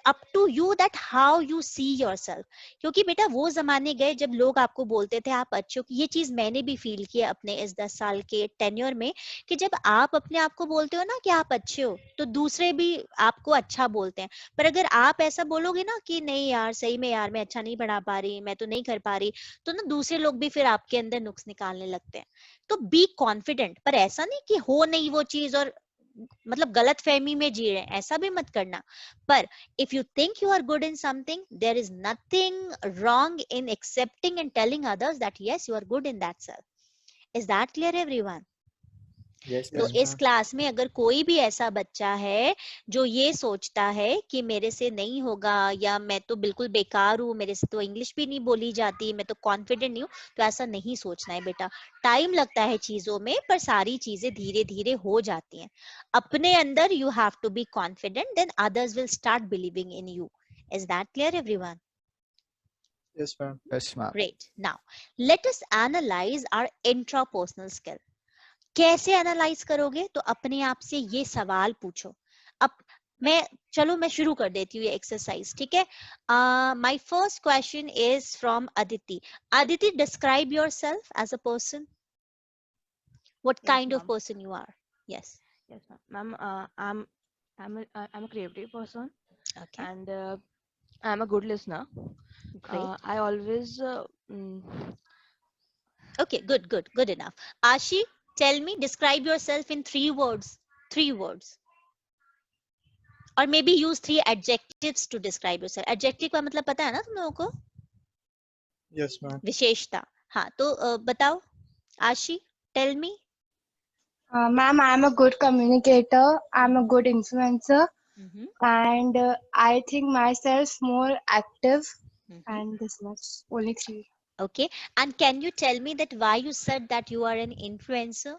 up to you that how you see yourself. क्योंकि बेटा वो जमाने गए जब लोग आपको बोलते थे आप अच्छे हो. ये चीज मैंने भी फील किया अपने इस 10 साल के टेन्योर में, कि जब आप अपने आप को बोलते हो ना कि आप अच्छे हो, तो दूसरे भी आपको अच्छा बोलते हैं. पर अगर आप ऐसा बोलोगे ना कि नहीं यार सही में यार मैं अच्छा नहीं पढ़ा पा रही, मैं तो नहीं कर पा रही, तो ना दूसरे लोग भी फिर आपके अंदर नुक्स निकालने लगते हैं. तो बी कॉन्फिडेंट, पर ऐसा नहीं कि हो नहीं वो चीज और मतलब गलत फहमी में जी रहे हैं, ऐसा भी मत करना. पर if you think you are good in something, there is nothing wrong in accepting and telling others that yes you are good in that self. Is that clear everyone? Yes, तो ma'am. इस class में अगर कोई भी ऐसा बच्चा है जो ये सोचता है कि मेरे से नहीं होगा, या मैं तो बिल्कुल बेकार हूँ, मेरे से तो इंग्लिश भी नहीं बोली जाती, मैं तो कॉन्फिडेंट नहीं हूँ, तो ऐसा नहीं सोचना है बेटा. टाइम लगता है चीजों में, पर सारी चीजें धीरे धीरे हो जाती हैं. अपने अंदर you have to be confident, then others will start believing in you. Is that clear everyone? Yes, ma'am. Yes, ma'am. Great. Now let us analyze our intrapersonal skill. कैसे एनालाइज करोगे? तो अपने आप से ये सवाल पूछो. अब मैं शुरू कर देती हूँ ये एक्सरसाइज, ठीक है. My first question is from Aditi. Aditi, describe yourself as a person. What kind of person you are? Yes. Yes, ma'am. I'm a creative person, Okay. and I'm a good listener. Great. I always Okay, good enough. Ashi, tell me, describe yourself in 3 words. 3 words. Or maybe use 3 adjectives to describe yourself. Adjective का मतलब पता है ना तुम लोगों को? Yes, ma'am. विशेषता. हाँ, तो बताओ. आशी, tell me. Ma'am, I'm a good communicator. I'm a good influencer, Mm-hmm. and I think myself more active. Mm-hmm. And this much, only 3. Okay. And can you tell me that why you said that you are an influencer?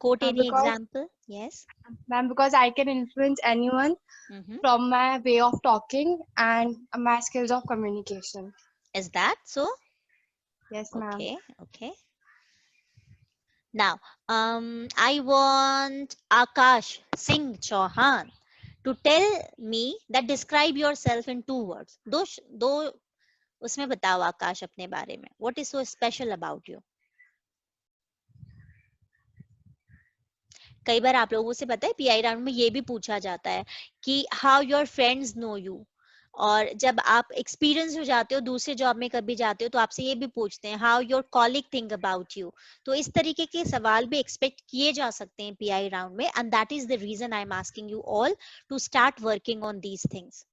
Quote any Because- example. Yes. Ma'am, because I can influence anyone Mm-hmm. from my way of talking and my skills of communication. Is that so? Yes, ma'am. Okay. Okay. Now, I want Akash Singh Chauhan to tell me that describe yourself in 2 words. दो उसमें बताओ आकाश अपने बारे में, what is so special about you? कई बार आप लोगों से पता है पीआई राउंड में ये भी पूछा जाता है कि how your friends know you, और जब आप एक्सपीरियंस हो जाते हो दूसरे जॉब में कभी जाते हो तो आपसे ये भी पूछते हैं how your colleague think about you. तो इस तरीके के सवाल भी एक्सपेक्ट किए जा सकते हैं पीआई राउंड में, and that is the reason I am asking you all to start working on these things.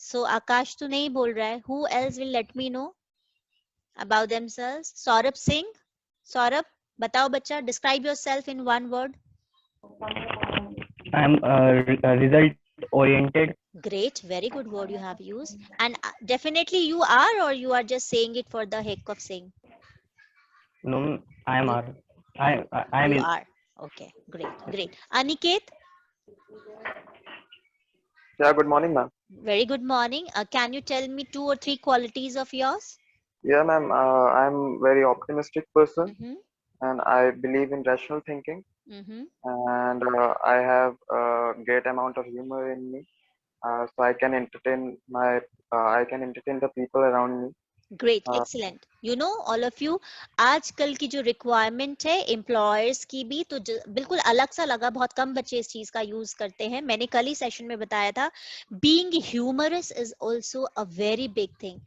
So Akash तो नहीं बोल रहा है, who else will let me know about themselves? Saurabh Singh, Saurabh बताओ बच्चा, describe yourself in one word. I'm result oriented. Great, very good word you have used. And definitely you are, or you are just saying it for the heck of saying? No, I am. You are. Okay, great. Aniket? Yeah, good morning, ma'am. Very good morning. Can you tell me 2 or 3 qualities of yours? Yeah, ma'am. I'm very optimistic person, and I believe in rational thinking. And I have a great amount of humor in me, so I can entertain the people around me. Great, excellent. You know, all of you, आजकल की जो requirement है employers की भी तो बिल्कुल अलग सा लगा, बहुत कम बच्चे इस चीज का यूज करते हैं। मैंने कल ही सेशन में बताया था, being humorous is also a very big thing,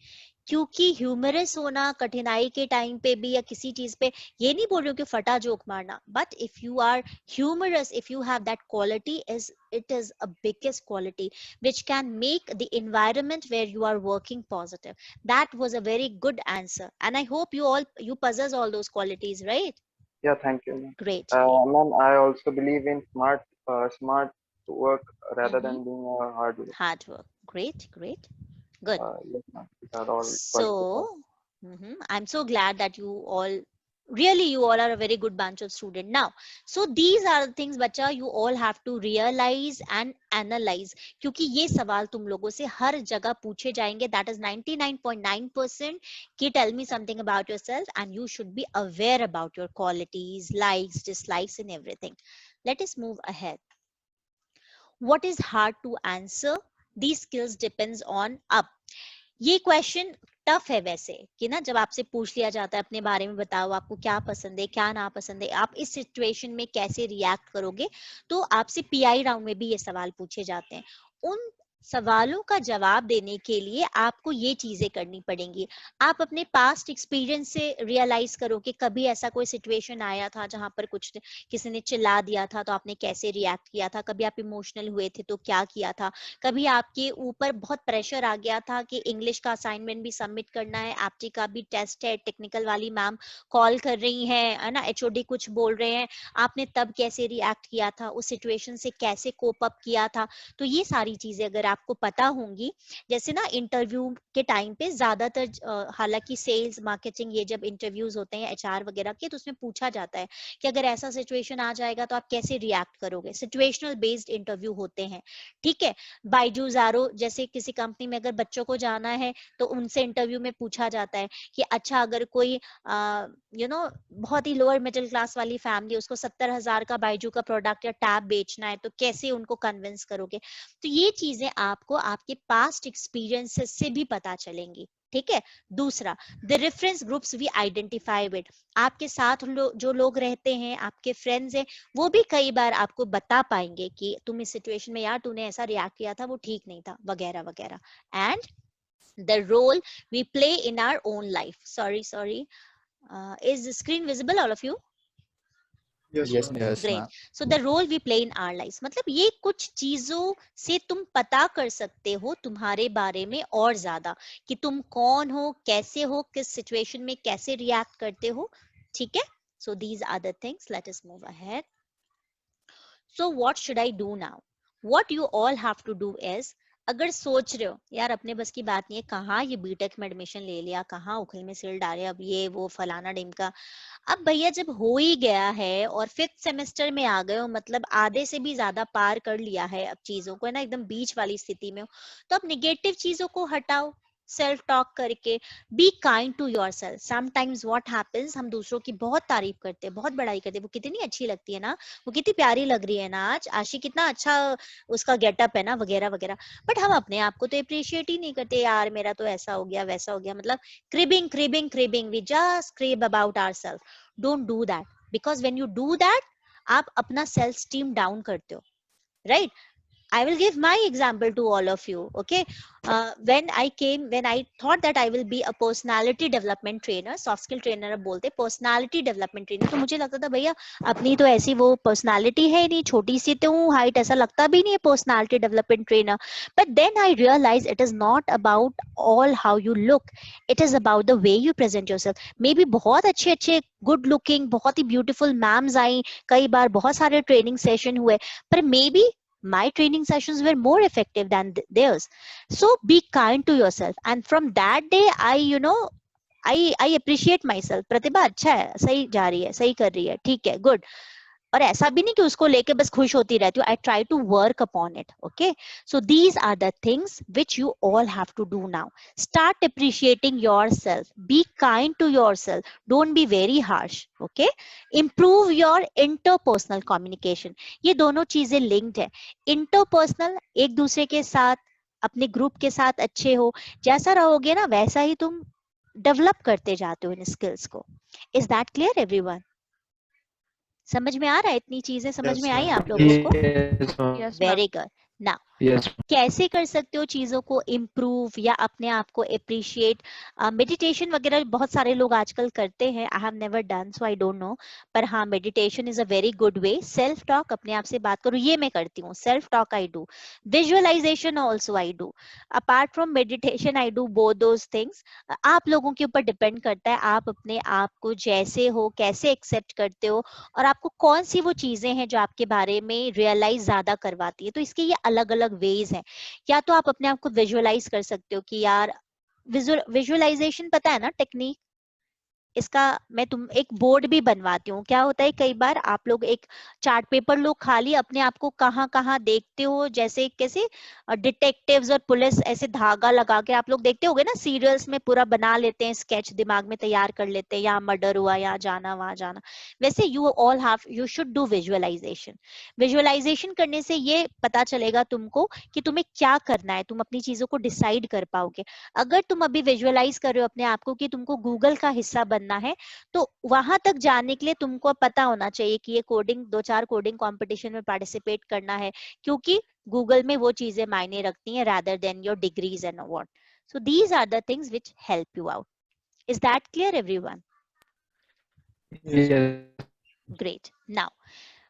क्योंकि ह्यूमरस होना कठिनाई के टाइम पे भी या किसी चीज पे, ये नहीं बोल रही हूँ कि फटा जोक मारना, but if you are humorous, if you have that quality, is it is a biggest quality which can make the environment where you are working positive. That was a very good answer, and I hope you possess all those qualities, right? Yeah, thank you, ma'am. Great. Ma'am, I also believe in smart work rather than being hard work. Hard work. Great. Good. Yes, ma'am. All so I'm so glad that you all are a very good bunch of students now. So these are the things बच्चा you all have to realize and analyze, क्योंकि ये सवाल तुम लोगों से हर जगह पूछे जाएंगे. That is 99.9% कि tell me something about yourself, and you should be aware about your qualities, likes, dislikes and everything. Let us move ahead. What is hard to answer? These skills depends on up. ये question tough है वैसे, कि ना जब आपसे पूछ लिया जाता है अपने बारे में बताओ आपको क्या पसंद है क्या ना पसंद है, आप इस सिचुएशन में कैसे रिएक्ट करोगे, तो आपसे पीआई राउंड में भी ये सवाल पूछे जाते हैं. उन सवालों का जवाब देने के लिए आपको ये चीजें करनी पड़ेंगी. आप अपने पास्ट एक्सपीरियंस से रियलाइज करो कि कभी ऐसा कोई सिचुएशन आया था जहां पर कुछ किसी ने चिल्ला दिया था तो आपने कैसे रिएक्ट किया था, कभी आप इमोशनल हुए थे तो क्या किया था, कभी आपके ऊपर बहुत प्रेशर आ गया था कि इंग्लिश का असाइनमेंट भी सबमिट करना है, एप्टी का भी टेस्ट है, टेक्निकल वाली मैम कॉल कर रही है ना, एचओडी कुछ बोल रहे हैं, आपने तब कैसे रिएक्ट किया था, उस सिचुएशन से कैसे कोप अप किया था. तो ये सारी चीजें अगर आपको पता होंगी, जैसे ना इंटरव्यू के टाइम पे ज्यादातर हालांकि सेल्स मार्केटिंग ये जब इंटरव्यूज होते हैं एचआर वगैरह के, तो उसमें पूछा जाता है कि अगर ऐसा सिचुएशन आ जाएगा तो आप कैसे रिएक्ट करोगे. सिचुएशनल बेस्ड इंटरव्यू होते हैं, ठीक है. बाइजू ज़ारो जैसे किसी कंपनी में अगर बच्चों को जाना है तो उनसे इंटरव्यू में पूछा जाता है कि अच्छा अगर कोई बहुत ही लोअर मिडिल क्लास वाली फैमिली, उसको 70,000 का बाइजू का प्रोडक्ट या टैब बेचना है तो कैसे उनको कन्विंस करोगे. तो ये चीजें आपको आपके पास्ट एक्सपीरियंसेस से भी पता चलेंगी, ठीक है. दूसरा, the reference groups we identify with, आपके साथ जो लोग रहते हैं, आपके फ्रेंड्स हैं, वो भी कई बार आपको बता पाएंगे कि तुम इस सिचुएशन में यार तूने ऐसा रिएक्ट किया था वो ठीक नहीं था वगैरह वगैरह. And the role we play in our own life. Sorry is the screen visible all of you? Yes, Great. So the role we play in our lives, मतलब ये कुछ चीजों से तुम पता कर सकते हो तुम्हारे बारे में और ज्यादा कि तुम कौन हो, कैसे हो, किस सिचुएशन में कैसे रिएक्ट करते हो, ठीक है. So these are the things. Let us move ahead. So what should I do now? What you all have to do is, अगर सोच रहे हो यार अपने बस की बात नहीं है, कहाँ ये बीटेक में एडमिशन ले लिया, कहाँ उखल में सिल डाले, अब ये वो फलाना डिमका. अब भैया जब हो ही गया है और 5th सेमेस्टर में आ गए हो, मतलब आधे से भी ज्यादा पार कर लिया है अब चीजों को, है ना, एकदम बीच वाली स्थिति में हो, तो अब निगेटिव चीजों को हटाओ. सेल्फ टॉक करके, be kind to your self. Sometimes what happens, हम दूसरों की बहुत तारीफ करते हैं, बहुत बड़ाई करते हैं, वो कितनी अच्छी लगती है ना, वो कितनी प्यारी लग रही है ना, आज आशी कितना अच्छा उसका गेटअप है ना, वगैरह वगैरह, बट हम अपने आप को तो अप्रिशिएट ही नहीं करते, यार मेरा तो ऐसा हो गया वैसा हो गया, मतलब cribbing cribbing cribbing, we just crib about ourselves. Don't do that, because when you do that, आप अपना सेल्फ स्टीम डाउन करते हो, right? I will give my example to all of you. Okay, when I thought that I will be a personality development trainer, soft skill trainer अब बोलते, personality development trainer, तो मुझे लगता था भैया अपनी तो ऐसी वो personality है नहीं, छोटी सी तो हूँ, height ऐसा लगता भी नहीं है personality development trainer. But then I realized it is not about all how you look, it is about the way you present yourself. Maybe बहुत अच्छे अच्छे good looking, बहुत ही beautiful मैम्स आई, कई बार बहुत सारे ट्रेनिंग सेशन हुए, पर maybe my training sessions were more effective than theirs. So be kind to yourself, and from that day I appreciate myself. प्रतिभा अच्छा है, सही जा रही है, सही कर रही है, ठीक है, good. और ऐसा भी नहीं कि उसको लेके बस खुश होती रहती हूँ, I try to work upon it. Okay, so these are the things which you all have to do now. Start appreciating yourself, be kind to yourself, don't be very harsh. Okay, improve your interpersonal communication. ये दोनों चीजें linked है. Interpersonal, एक दूसरे के साथ, अपने group के साथ अच्छे हो, जैसा रहोगे ना वैसा ही तुम डेवलप करते जाते हो इन स्किल्स को. Is that clear everyone? समझ में आ रहा है? इतनी चीजें समझ में आई आप लोगों को? Very good. नाउ कैसे कर सकते हो चीजों को इम्प्रूव या अपने आप को अप्रिशिएट? मेडिटेशन वगैरह बहुत सारे लोग आजकल करते हैं. I have never done, so I don't know, पर हाँ, meditation is a very good way. Self talk, अपने आप से बात करो, ये मैं करती हूँ. Self talk I do, visualization also I do. Apart from meditation I do both those things. आप लोगों के ऊपर डिपेंड करता है, आप अपने आप को जैसे हो कैसे एक्सेप्ट करते हो, और आपको कौन सी वो चीजें हैं जो आपके बारे में रियलाइज ज्यादा करवाती है. तो इसके ये अलग अलग वेज हैं. या तो आप अपने आप को विजुअलाइज कर सकते हो कि यार, विजुअलाइजेशन पता है ना टेक्निक इसका, मैं तुम एक बोर्ड भी बनवाती हूँ. क्या होता है, कई बार आप लोग एक चार्ट पेपर लो, खाली अपने आप को कहाँ कहाँ देखते हो, जैसे कैसे डिटेक्टिव्स और पुलिस ऐसे धागा लगा के आप लोग देखते होगे ना सीरियल्स में, पूरा बना लेते हैं, स्केच दिमाग में तैयार कर लेते हैं, यहाँ मर्डर हुआ, यहाँ जाना वहां जाना. वैसे you should do visualization. Visualization करने से ये पता चलेगा तुमको कि तुम्हें क्या करना है, तुम अपनी चीजों को डिसाइड कर पाओगे. अगर तुम अभी विजुअलाइज कर रहे हो अपने आप को कि तुमको गूगल का हिस्सा बनना है, तो वहां तक जाने के लिए तुमको पता होना चाहिए कि ये कोडिंग, 2-4 कोडिंग कंपटीशन में पार्टिसिपेट करना है, क्योंकि गूगल में वो चीजें मायने रखती हैं rather than your degrees and what. So these are the things which help you out. Is that clear everyone? Yes. Great. Now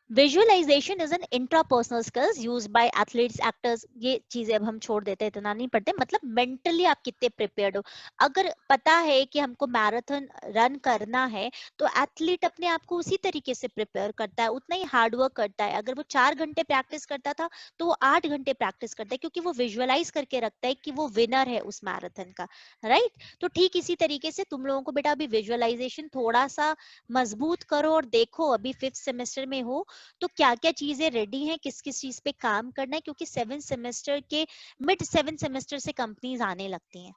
visualization is an intrapersonal skills used by athletes, actors. ये चीजें अब हम छोड़ देते हैं, इतना नहीं पढ़ते. मतलब मेंटली आप कितने प्रिपेयर्ड हो. अगर पता है कि हमको मैराथन रन करना है, तो एथलीट अपने आप को उसी तरीके से प्रिपेयर करता है, उतना ही हार्ड वर्क करता है. अगर वो 4 घंटे प्रैक्टिस करता था, तो वो 8 घंटे प्रैक्टिस करता है, क्योंकि वो विजुअलाइज करके रखता है कि वो विनर है उस मैराथन का, राइट? तो ठीक इसी तरीके से तुम लोगों को बेटा अभी विजुअलाइजेशन थोड़ा सा मजबूत करो, और देखो अभी 5th सेमेस्टर में हो तो क्या क्या चीजें रेडी हैं, किस किस चीज पे काम करना है, क्योंकि 7th सेमेस्टर के मिड 7th सेमेस्टर से कंपनीज आने लगती हैं.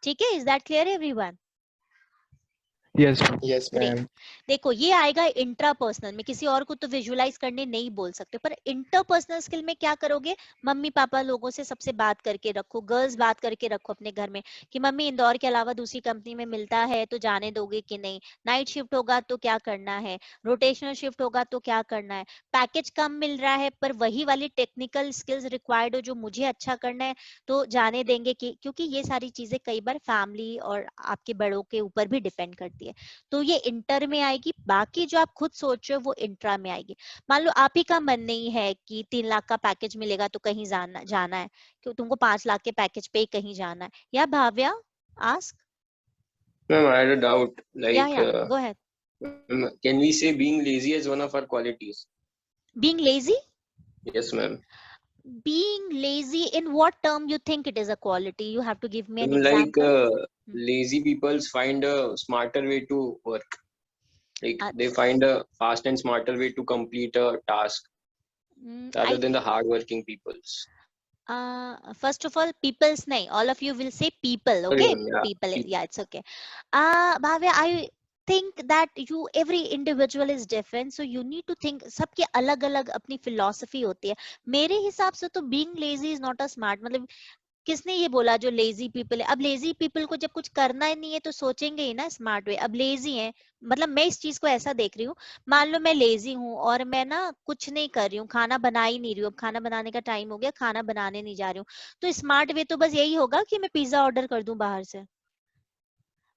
ठीक है? Is that clear everyone? Yes. Yes, great. ma'am. देखो ये आएगा इंट्रापर्सनल में, किसी और को तो विजुअलाइज करने नहीं बोल सकते, पर इंटरपर्सनल स्किल में क्या करोगे, मम्मी पापा लोगों से सबसे बात करके रखो, गर्ल्स बात करके रखो अपने घर में कि मम्मी इंदौर के अलावा दूसरी कंपनी में मिलता है तो जाने दोगे कि नहीं, नाइट शिफ्ट होगा तो क्या करना है, रोटेशनल शिफ्ट होगा तो क्या करना है, पैकेज कम मिल रहा है पर वही वाली टेक्निकल स्किल्स रिक्वायर्ड हो जो मुझे अच्छा करना है, तो जाने देंगे कि, क्योंकि ये सारी चीजें कई बार फैमिली और आपके बड़ों के ऊपर भी डिपेंड करती है. तो ये इंटर में आएगी. बाकी जो आप खुद सोच रहे हो वो इंट्रा में आएगी. मान लो आप ही का मन नहीं है कि 3 लाख का पैकेज मिलेगा तो कहीं जाना है, क्यों तुमको 5 लाख के पैकेज पे ही कहीं जाना है. या Bhavya, ask. Ma'am, I had a doubt. Like, go ahead. Can we say being lazy is one of our qualities? Being lazy? Yes, ma'am. Being lazy, in what term you think it is a quality? You have to give me an Like, example. lazy people find a smarter way to work. Like, they find a fast and smarter way to complete a task rather than the hardworking peoples. First of all, people's nahi. All of you will say people, okay? Yeah. People, yeah, it's okay. Bhavya, I think that every individual is different, so you need to think. सबके अलग अलग अपनी philosophy होती है. मेरे हिसाब से तो being lazy is not a smart. मतलब किसने ये बोला जो लेजी पीपल है? अब लेजी पीपल को जब कुछ करना ही नहीं है तो सोचेंगे ही ना स्मार्ट वे. अब लेजी है, मतलब मैं इस चीज को ऐसा देख रही हूँ, मान लो मैं लेजी हूँ और मैं ना कुछ नहीं कर रही हूँ, खाना बना ही नहीं रही हूँ, अब खाना बनाने का टाइम हो गया, खाना बनाने नहीं जा रही हूँ, तो स्मार्ट वे तो बस यही होगा कि मैं पिज्जा ऑर्डर कर दूं बाहर से.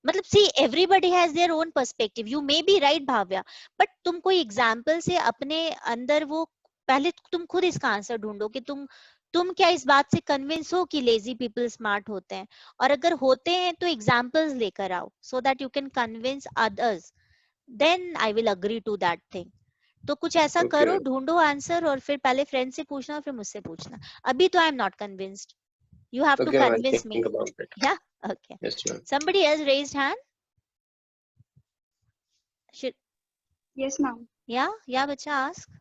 मतलब see everybody has their own perspective. You may be right Bhavya, but तुम कोई एग्जाम्पल से अपने अंदर वो, पहले तुम खुद इसका आंसर ढूंढो कि तुम क्या इस बात से कन्विंस हो कि लेजी पीपल स्मार्ट होते हैं, और अगर होते हैं तो एग्जाम्पल्स लेकर आओ so that you can convince others, then I will agree to that thing. तो कुछ ऐसा करो, ढूंढो आंसर, और फिर पहले फ्रेंड से पूछना और फिर मुझसे पूछना. अभी तो I am not convinced. You have to convince me. Yeah. Okay. Yes, ma'am. Somebody else raised hand. Yes, ma'am. Yeah, bacha, ask.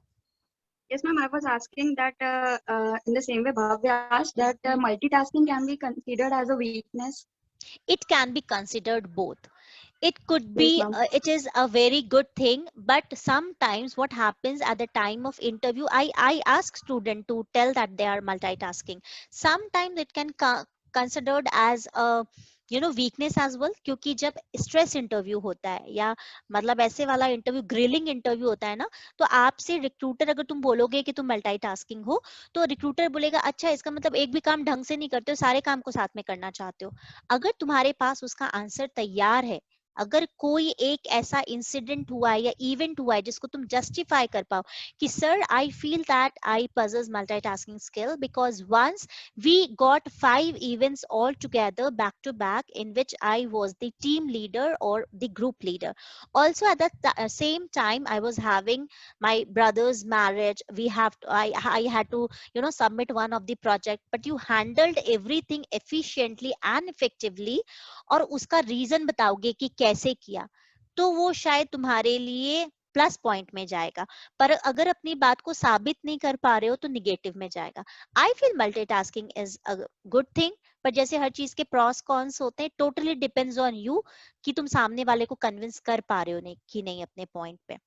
Yes, ma'am. I was asking that in the same way Bhavya asked that multitasking can be considered as a weakness. It can be considered both. It could be, it is a very good thing, but sometimes what happens at the time of interview, I ask student to tell that they are multitasking. Sometimes it can considered as a weakness as well, क्योंकि जब stress interview होता है या मतलब ऐसे वाला interview, grilling interview होता है ना, तो आपसे रिक्रूटर, अगर तुम बोलोगे कि तुम मल्टीटास्किंग हो, तो रिक्रूटर बोलेगा अच्छा इसका मतलब एक भी काम ढंग से नहीं करते हो, सारे काम को साथ में करना चाहते हो. अगर तुम्हारे पास उसका आंसर तैयार है, अगर कोई एक ऐसा इंसिडेंट हुआ है या इवेंट हुआ है जिसको तुम जस्टिफाई कर पाओ कि sir I feel that I possess multitasking skill because once we got 5 events all together back to back in which I was the team leader or the group leader. Also at that same time I was having my brother's marriage. I had to submit one of the project, but you handled everything efficiently and effectively और उसका reason बताओगे कि कैसे किया, तो वो शायद तुम्हारे लिए प्लस पॉइंट में जाएगा. पर अगर अपनी बात को साबित नहीं कर पा रहे हो तो निगेटिव में जाएगा. I feel multitasking is a good thing, पर जैसे हर चीज के प्रॉस कॉन्स होते हैं, टोटली डिपेंड्स ऑन यू कि तुम सामने वाले को कन्विंस कर पा रहे हो कि नहीं अपने पॉइंट पे.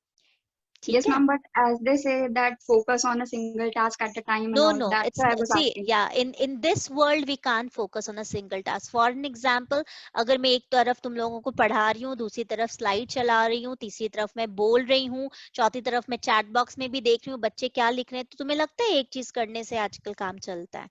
Yes, ma'am, but as they say that focus on a single task at a time. No, it's see, yeah, in this world we can't focus on a single task. For an example, अगर मैं एक तरफ तुम लोगों को पढ़ा रही हूँ, दूसरी तरफ स्लाइड चला रही हूँ, तीसरी तरफ मैं बोल रही हूँ, चौथी तरफ मैं चैट बॉक्स में भी देख रही हूँ बच्चे क्या लिख रहे हैं, तो तुम्हें लगता है एक चीज करने से आजकल काम चलता है?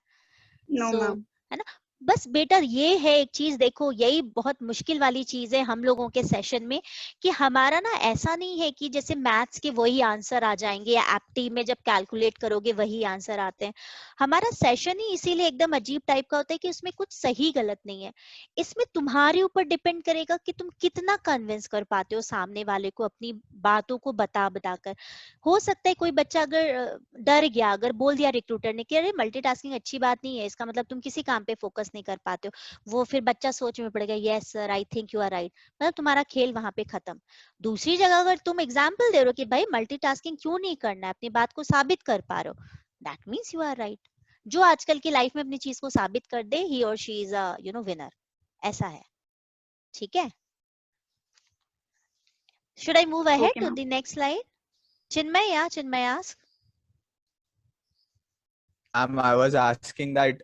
No, ma'am. है ना. बस बेटा ये है एक चीज, देखो यही बहुत मुश्किल वाली चीज है हम लोगों के सेशन में कि हमारा ना ऐसा नहीं है कि जैसे मैथ्स के वही आंसर आ जाएंगे या एप्टी में जब कैलकुलेट करोगे वही आंसर आते हैं. हमारा सेशन ही इसीलिए एकदम अजीब टाइप का होता है कि उसमें कुछ सही गलत नहीं है. इसमें तुम्हारे ऊपर डिपेंड करेगा कि तुम कितना कन्विंस कर पाते हो सामने वाले को अपनी बातों को बता कर. हो सकता है कोई बच्चा अगर डर गया, अगर बोल दिया रिक्रूटर ने कि अरे मल्टीटास्किंग अच्छी बात नहीं है, इसका मतलब तुम किसी काम पे फोकस नहीं कर पाते हो, वो फिर बच्चा सोच में पड़ेगा yes sir I think you are right, मतलब तुम्हारा खेल वहां पे खत्म. दूसरी जगह अगर तुम एग्जांपल दे रहे हो कि भाई मल्टीटास्किंग क्यों नहीं करना है, अपनी बात को साबित कर पा रहे हो, that means you are right. जो आजकल की लाइफ में अपनी चीज को साबित कर दे, ही और शी इज अ विनर. ऐसा है. ठीक है. Should I move ahead to the next slide? Chinmay, ask. I was asking that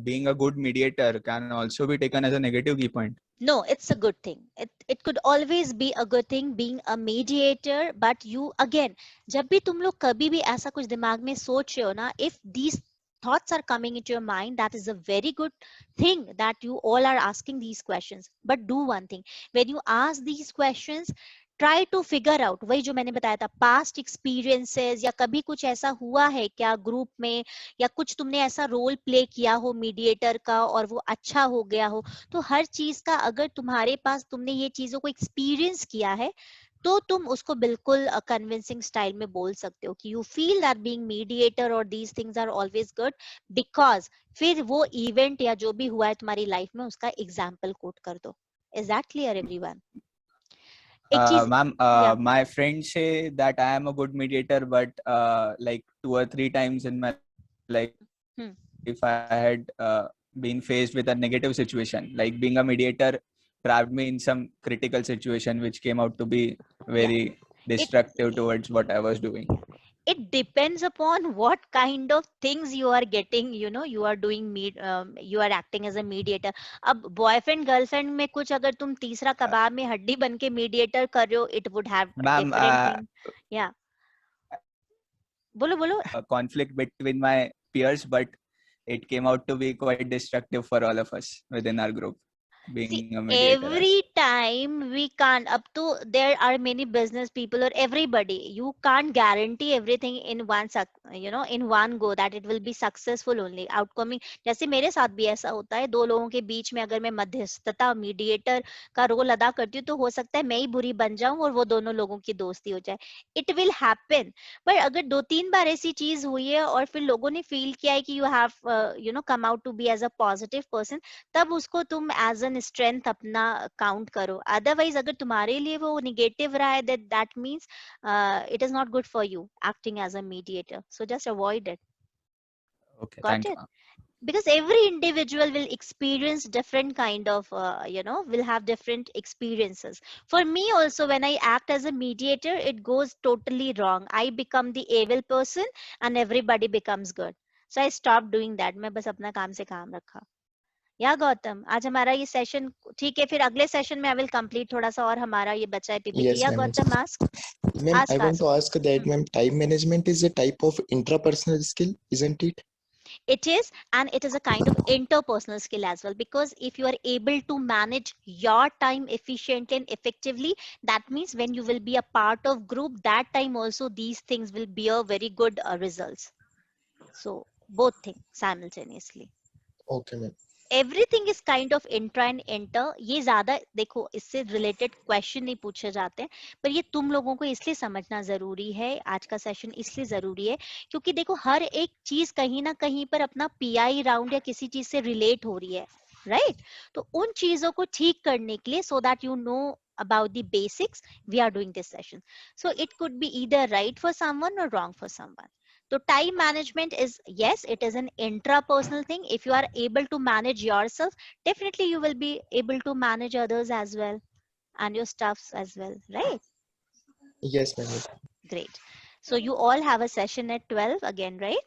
being a good mediator can also be taken as a negative key point. No, it's a good thing. It could always be a good thing being a mediator, but you again, जब भी तुम लोग कभी भी ऐसा कुछ दिमाग में सोच रहे हो ना, if these thoughts are coming into your mind, that is a very good thing that you all are asking these questions. But do one thing, when you ask these questions, try to figure out, वही जो मैंने बताया था, past experiences या कभी कुछ ऐसा हुआ है क्या ग्रुप में, या कुछ तुमने ऐसा रोल प्ले किया हो मीडिएटर का और वो अच्छा हो गया हो. तो हर चीज का अगर तुम्हारे पास, तुमने ये चीजों को एक्सपीरियंस किया है, तो तुम उसको बिल्कुल कन्विंसिंग स्टाइल में बोल सकते हो कि you feel that being mediator और these things are always good because, फिर वो इवेंट या जो भी हुआ है तुम्हारी लाइफ में उसका एग्जाम्पल कोट कर दो. Is that clear everyone? Ma'am, my friends say that I am a good mediator, but like 2 or 3 times in my life, if I had been faced with a negative situation, like being a mediator trapped me in some critical situation which came out to be very destructive towards what I was doing. It depends upon what kind of things you are getting, you know, you are doing you are acting as a mediator. अब boyfriend girlfriend में कुछ अगर तुम तीसरा कबाब में हड्डी बन के mediator कर रहे हो, it would have Ma'am, different thing. Yeah. बोलो बोलो. A conflict between my peers, but it came out to be quite destructive for all of us within our group. Being a mediator. Every time we can't, up to there are many business people or everybody, you can't guarantee everything in one in one go that it will be successful only outcoming. जैसे मेरे साथ भी ऐसा होता है, दो लोगों के बीच में अगर मैं मध्यस्थता मीडिएटर का रोल अदा करती हूँ तो हो सकता है मैं ही बुरी बन जाऊं और वो दोनों लोगों की दोस्ती हो जाए. It will happen. पर अगर 2-3 बार ऐसी चीज हुई है और फिर लोगों ने फील किया है कि you have come out to be as a positive person, तब उसको तुम एज एन स्ट्रेंथ अपना काउंट करो. अदरवाइज अगर तुम्हारे लिए वो निगेटिव रहा है, that means it is not good for you acting as a mediator. So just avoid it. Okay, thank you. Because every individual will experience different kind of will have different experiences. For me also, when I act as a mediator, it goes totally wrong. I become the evil person and everybody becomes good. So I stopped doing that. मैं बस अपना काम से काम रखा. या गौतम, आज हमारा ये सेशन ठीक है, फिर अगले सेशन में आई विल कंप्लीट थोड़ा सा और हमारा ये बचा है पीपीटी. या Gautam ask. Ma'am, I want to ask that, ma'am, time management is a type of intrapersonal skill, isn't it? It is, and it is a kind of interpersonal skill as well, because if you are able to manage your time efficiently and effectively, that means when you will be a part of group, that time also these things will bear very good results. So both things simultaneously. Okay, ma'am. Everything is kind of intra and inter. ये ज्यादा देखो, इससे related question नहीं पूछे जाते हैं, पर ये तुम लोगों को इसलिए समझना जरूरी है, आज का सेशन इसलिए जरूरी है क्योंकि देखो हर एक चीज कहीं ना कहीं पर अपना पीआई राउंड या किसी चीज से रिलेट हो रही है, राइट? तो उन चीजों को ठीक करने के लिए, सो that you know about the basics, we are doing this session. So it could be either right for someone or wrong for someone. So time management is, yes, it is an intrapersonal thing. If you are able to manage yourself, definitely you will be able to manage others as well and your stuffs as well, right? Yes, ma'am. Great. So you all have a session at 12 again, right?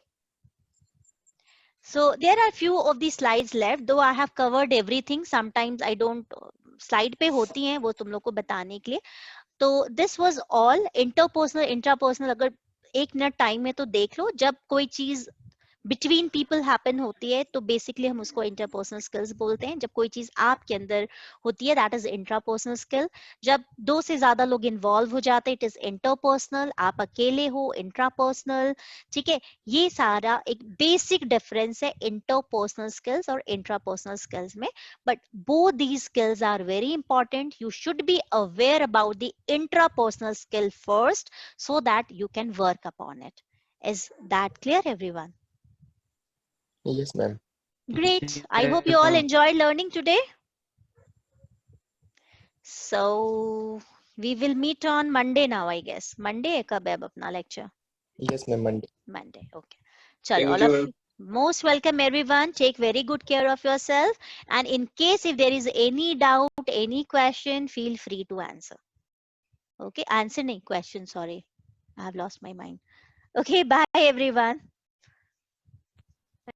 So there are few of the slides left, though I have covered everything. Sometimes I don't, slide पे होती हैं वो तुम लोग को बताने के लिए. तो this was all interpersonal, intrapersonal. अगर 1 मिनट टाइम में तो देख लो, जब कोई चीज बिटवीन पीपल हैपन होती है तो बेसिकली हम उसको इंटरपर्सनल स्किल्स बोलते हैं. जब कोई चीज आपके अंदर होती है, दैट इज इंट्रापर्सनल स्किल. जब 2 से ज्यादा लोग इन्वॉल्व हो जाते हैं, इट इज इंटरपर्सनल. आप अकेले हो, इंट्रापर्सनल. ठीक है, ये सारा एक बेसिक डिफरेंस है इंटरपर्सनल स्किल्स और इंट्रापर्सनल स्किल्स में. But both these skills are very important. You should be aware about the intrapersonal skill first so that you can work upon it. Is that clear, everyone? Yes, ma'am. Great. I hope you all enjoyed learning today. So we will meet on Monday now, I guess. Monday कब है अपना lecture? Yes, ma'am. Monday. Monday. Okay. Chalo, all of you most welcome, everyone. Take very good care of yourself. And in case if there is any doubt, any question, feel free to answer. Okay. Answer nahi, question. Sorry, I have lost my mind. Okay. Bye, everyone.